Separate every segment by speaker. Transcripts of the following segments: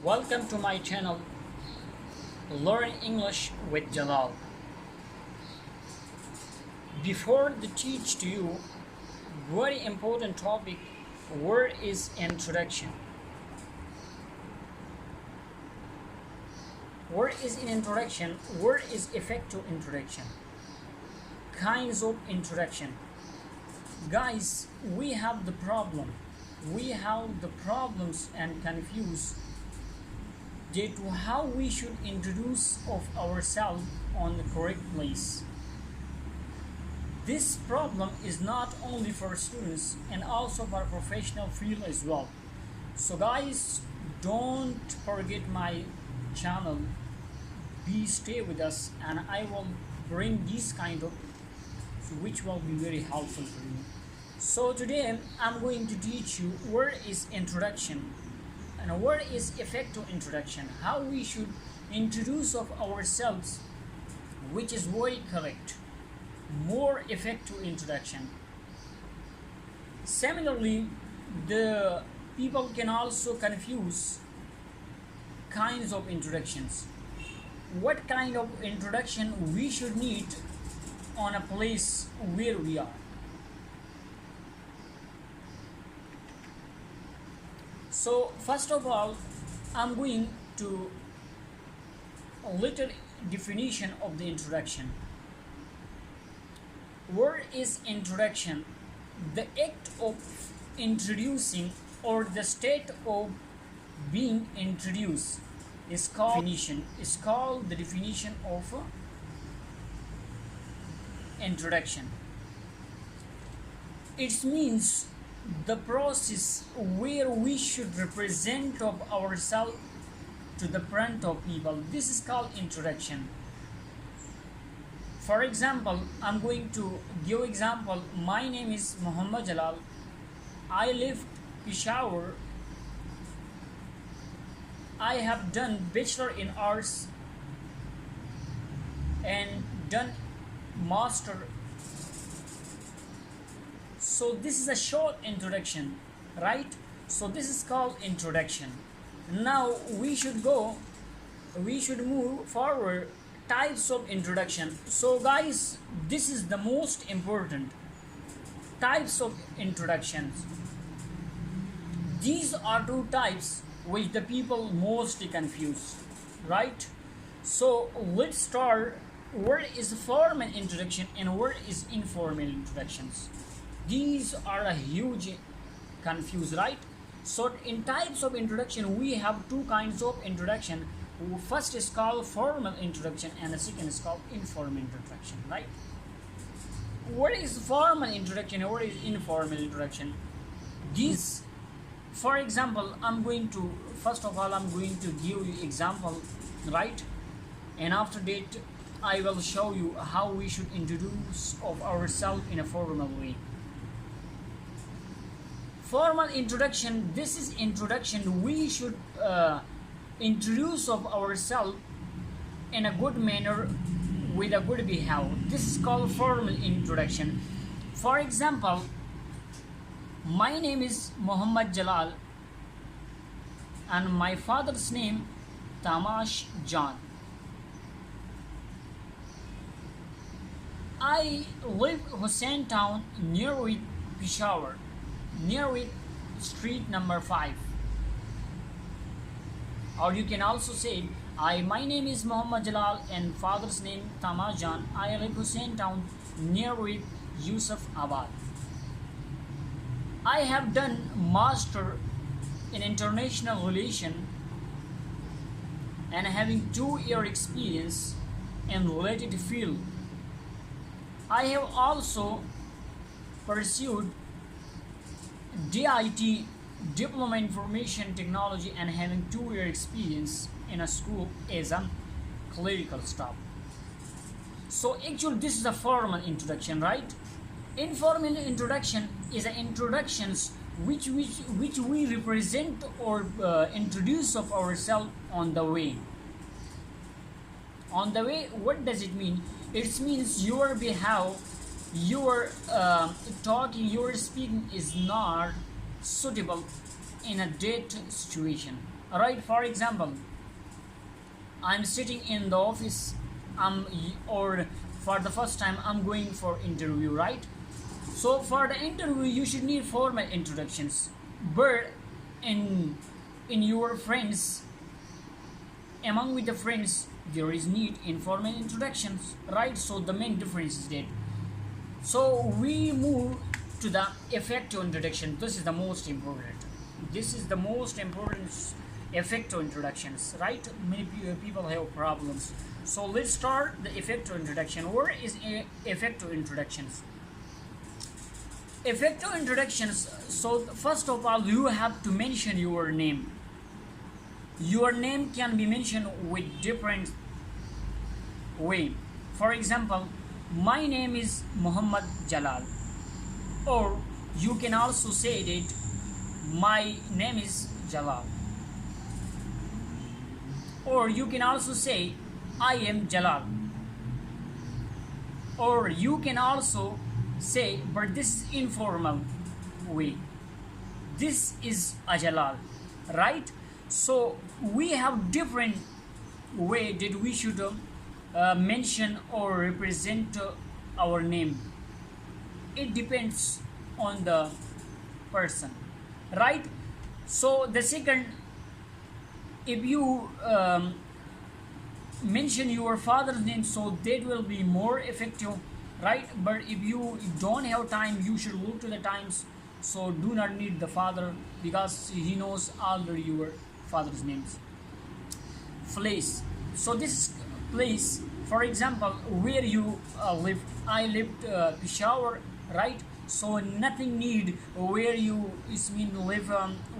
Speaker 1: Welcome to my channel Learn English with Jalal. Before the teach to you very important topic, word is introduction. Word is in introduction, word is effective introduction. Kinds of introduction. Guys, we have the problems and confuse due to how we should introduce of ourselves on the correct place. This problem is not only for students and also for professional field as well. So guys, don't forget my channel. Stay with us, and I will bring this kind of which will be very helpful for you. So today I'm going to teach you word is introduction and word is effective introduction, how we should introduce of ourselves, which is very correct, more effective introduction. Similarly, the people can also confuse kinds of introductions. What kind of introduction we should need on a place where we are. So first of all, I'm going to a little definition of the introduction. Word is introduction, the act of introducing or the state of being introduced is called the definition of introduction. It means the process where we should represent of ourselves to the front of people. This is called introduction. For example, I'm going to give example. My name is Muhammad Jalal. I live Peshawar. I have done Bachelor in Arts and done Master. So this is a short introduction, right? So this is called introduction. Now we should move forward types of introduction. So guys, this is the most important types of introductions. These are two types which the people mostly confuse, right? So let's start. Word is formal introduction and word is informal introductions. These are a huge confuse, right? So in types of introduction, we have two kinds of introduction. First is called formal introduction and the second is called informal introduction, right? What is formal introduction and what is informal introduction? These, for example, first of all I'm going to give you example, right? And after that I will show you how we should introduce of ourselves in a formal way. Formal introduction, this is introduction. We should introduce of ourselves in a good manner with a good behavior. This is called formal introduction. For example, my name is Muhammad Jalal and my father's name Tamash Jan. I live Hussain Town near with Peshawar, near with street number 5. Or you can also say, my name is Muhammad Jalal and father's name Tamash Jan. I live Hussain Town near with Yusuf Abad. I have done Master in International Relation and having 2-year experience in related field. I have also pursued DIT, Diploma Information Technology, and having 2-year experience in a school as a clerical staff. So actually this is a formal introduction, right? Informal introduction is an introductions which we represent or introduce of ourselves on the way. On the way, what does it mean? It means your behavior, your talking, your speaking is not suitable in a date situation. Alright, for example, I'm sitting in the office, or for the first time I'm going for interview, right? So for the interview you should need formal introductions, but in your friends, among with the friends, there is need informal introductions, right? So the main difference is that. So we move to the effective introduction. This is the most important. This is the most important effective introductions, right? Many people have problems. So let's start the effective introduction. What is effective introductions? Effective introductions. So first of all, you have to mention your name. Your name can be mentioned with different way. For example, my name is Muhammad Jalal, or you can also say that my name is Jalal, or you can also say I am Jalal, or you can also say, but this is informal way, this is a Jalal, right? So we have different way that we should mention or represent our name. It depends on the person, right? So the second, if you mention your father's name, so that will be more effective, right? But if you don't have time, you should look to the times. So do not need the father, because he knows already your father's names. Place. So this place, for example, where you live. I lived Peshawar, right? So nothing need where you live.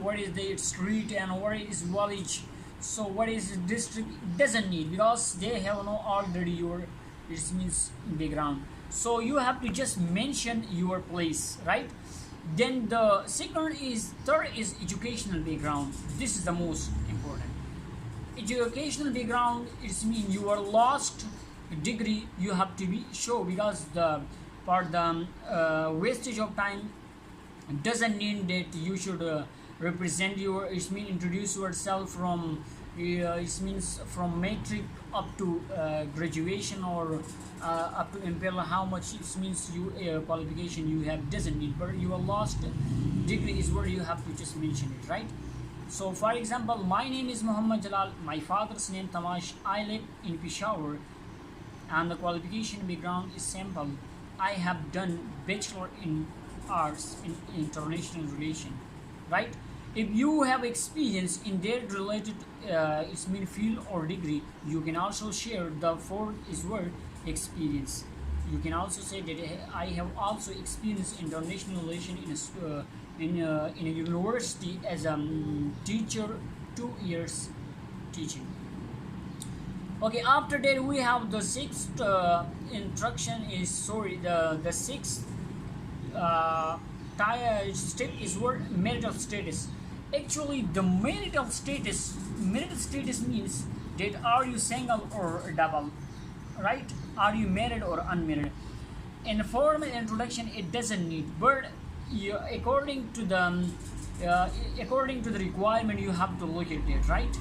Speaker 1: What is the street and what is village? So what is the district? Doesn't need, because they have no already your background. So you have to just mention your place, right? Then the third is educational background. This is the most important. Educational background is your last degree you have to be show, because for the wastage of time doesn't mean that you should represent your introduce yourself from from matric up to graduation, or up to imperial, how much it means you qualification you have, doesn't need, but your last degree is where you have to just mention it, right? So for example, my name is Muhammad Jalal, my father's name Tamash, I live in Peshawar, and the qualification background is simple. I have done Bachelor in Arts in International Relation, right? If you have experience in that related field or degree, you can also share the fourth is word experience. You can also say that I have also experienced international relation in a university as a teacher, 2 years teaching. Okay, after that we have the sixth the sixth step is word marital status. Actually, the marital status means that are you single or double, right? Are you married or unmarried? In formal introduction, it doesn't need, but according to the requirement, you have to look at it, right?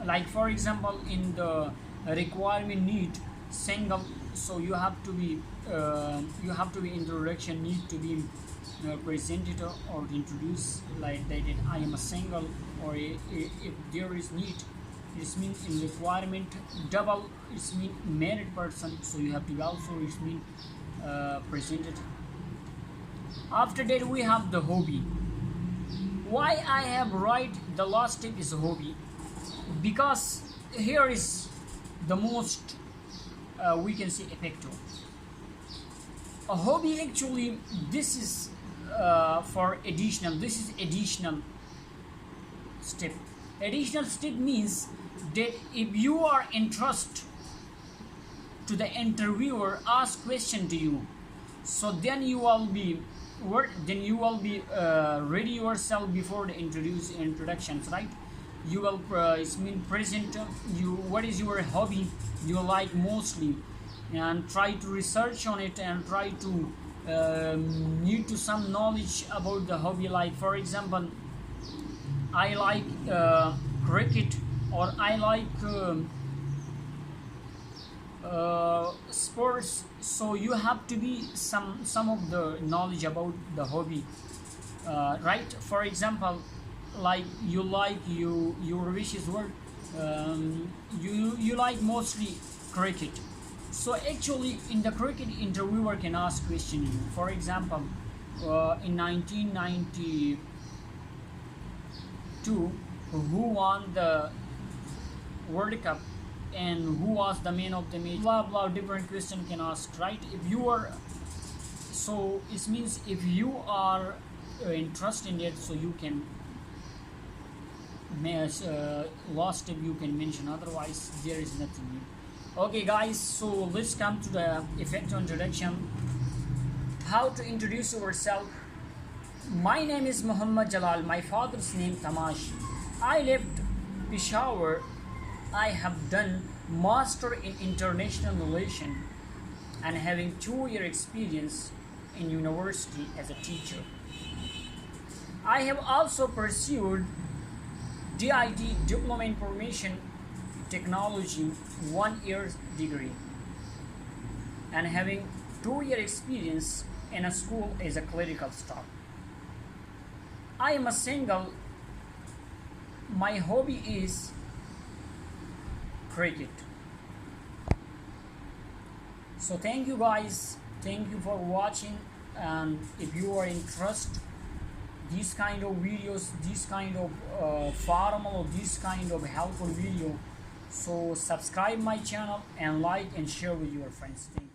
Speaker 1: Like for example, in the requirement need single, so you have to be introduction need to be presented or introduced like that I am a single, or if there is need, it means in requirement double, it means married person, so you have to also presented. After that we have the hobby. Why I have write the last step is hobby? Because here is the most we can say effective. A hobby, actually this is for additional, this is additional step. Additional step means that if you are interested to the interviewer ask question to you, so then you will be ready yourself before the introductions, right? You will present you what is your hobby you like mostly, and try to research on it and try to need to some knowledge about the hobby. Like for example, I like cricket, or I like sports. So you have to be some of the knowledge about the hobby, right? For example, like your wish is what, you like mostly cricket. So actually in the cricket, interviewer can ask question you. For example, in 1992, who won the World Cup and who was the man of the match, blah blah, different question can ask, right? If you are, so it means if you are interested in it, so you can last step you can mention, otherwise there is nothing new. Okay guys, so let's come to the effective introduction. How to introduce yourself. My name is Muhammad Jalal, my father's name Tamash. I left Peshawar. I have done master in international relation and having 2 year experience in university as a teacher. I have also pursued DIT, Diploma Information Technology, 1 year degree, and having 2 year experience in a school as a clerical staff. I am a single. My hobby is cricket. So thank you guys. Thank you for watching. And if you are interested these kind of videos, this kind of formal or this kind of helpful video, so subscribe my channel and like and share with your friends. Thank you.